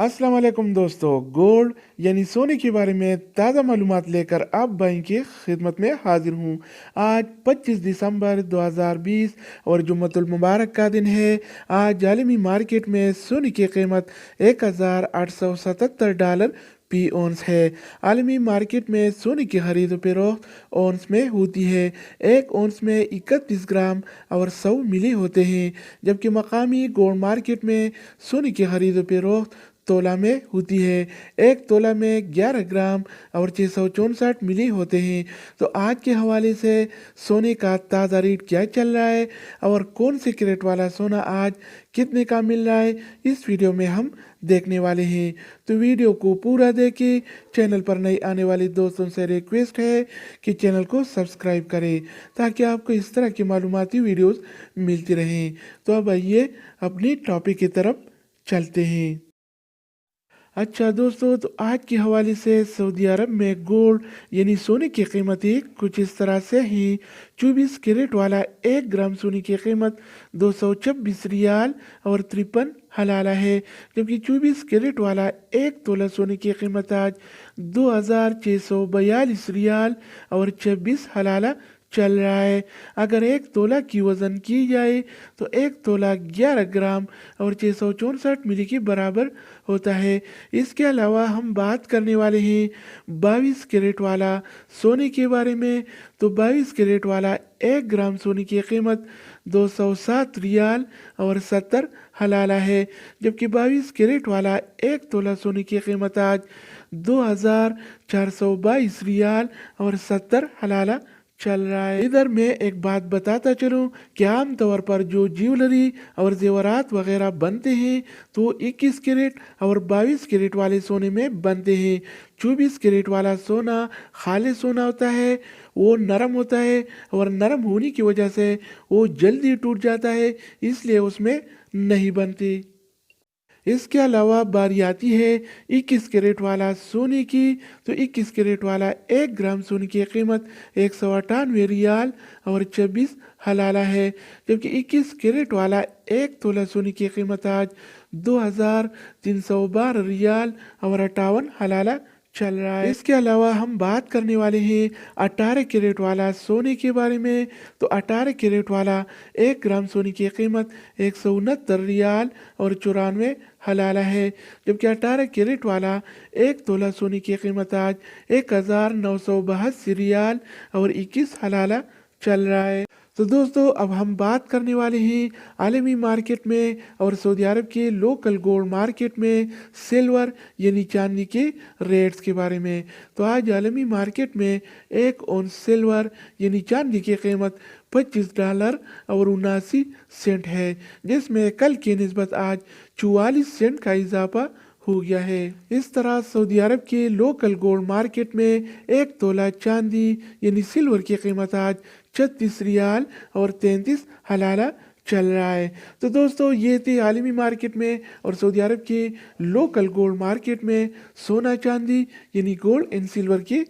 अस्सलाम वालेकुम दोस्तों। गोल्ड यानी सोने के बारे में ताज़ा मालूमात लेकर आप भाई की खिदमत में हाजिर हूँ। आज 25 दिसंबर 2020 और जुम्मतुल मुबारक का दिन है। आज आलमी मार्केट में सोने की कीमत $1877 फी औंस है। आलमी मार्केट में सोने की खरीद फरोख्त औंस में होती है। एक औंस में 31 ग्राम और 100 मिली होते हैं, जबकि मकामी गोल्ड मार्केट में सोने की खरीद फरोख्त तोला में होती है। एक तोला में 11 ग्राम और 664 मिली होते हैं। तो आज के हवाले से सोने का ताज़ा रेट क्या चल रहा है और कौन से कैरेट वाला सोना आज कितने का मिल रहा है, इस वीडियो में हम देखने वाले हैं। तो वीडियो को पूरा देखें। चैनल पर नए आने वाले दोस्तों से रिक्वेस्ट है कि चैनल को सब्सक्राइब करें ताकि आपको इस तरह की मालूमाती वीडियोस मिलती रहें। तो अब आइए अपनी टॉपिक की तरफ चलते हैं। अच्छा दोस्तों, तो आज के हवाले से सऊदी अरब में गोल्ड यानी सोने की कीमतें कुछ इस तरह से हैं। 24 कैरेट वाला 1 ग्राम सोने की कीमत 226 रियाल और 53 हलाला है, जबकि 24 कैरेट वाला 1 तोला सोने की कीमत आज 2642 रियाल और 26 हलाला चल रहा है। अगर 1 तोला की वज़न की जाए तो 1 तोला 11 ग्राम और 664 मिली के बराबर होता है। इसके अलावा हम बात करने वाले हैं 22 कैरेट वाला सोने के बारे में। तो 22 कैरेट वाला 1 ग्राम सोने की कीमत 207 रियाल और 70 हलाला है, जबकि 22 कैरेट वाला 1 तोला सोने की कीमत आज 2422 रियाल और 70 हलाला चल रहा है। इधर मैं एक बात बताता चलूं कि आम तौर पर जो ज्वेलरी और जेवरात वगैरह बनते हैं तो 21 कैरेट और 22 कैरेट वाले सोने में बनते हैं। 24 कैरेट वाला सोना खालिस सोना होता है, वो नरम होता है और नरम होने की वजह से वो जल्दी टूट जाता है, इसलिए उसमें नहीं बनती। इसके अलावा बारी आती है 21 कैरेट वाला सोने की। तो 21 कैरेट वाला 1 ग्राम सोने की कीमत 198 रियाल और 26 हलाला है, जबकि 21 कैरेट वाला 1 तोला सोने की कीमत आज 2312 रियाल और 58 हलाला चल रहा है। इसके अलावा हम बात करने वाले हैं 18 कैरेट वाला सोने के बारे में। तो 18 कैरेट वाला 1 ग्राम सोने की कीमत 169 रियाल और 94 हलाला है, जबकि 18 कैरेट वाला 1 तोला सोने की कीमत आज 1982 रियाल और 21 हलाला चल रहा है। तो दोस्तों, अब हम बात करने वाले हैं आलमी मार्केट में और सऊदी अरब के लोकल गोल्ड मार्केट में सिल्वर यानी चांदी के रेट्स के बारे में। तो आज आलमी मार्केट में 1 औंस सिल्वर यानी चांदी की कीमत $25 और 79 सेंट है, जिसमें कल की निस्बत आज 44 सेंट का इजाफा हो गया है। इस तरह सऊदी अरब के लोकल गोल्ड मार्केट में 1 तोला चांदी यानी सिल्वर की कीमत आज 36 रियाल और 33 हलाला चल रहा है। तो दोस्तों, ये थी आलमी मार्केट में और सऊदी अरब के लोकल गोल्ड मार्केट में सोना चांदी यानी गोल्ड एंड सिल्वर की रेट।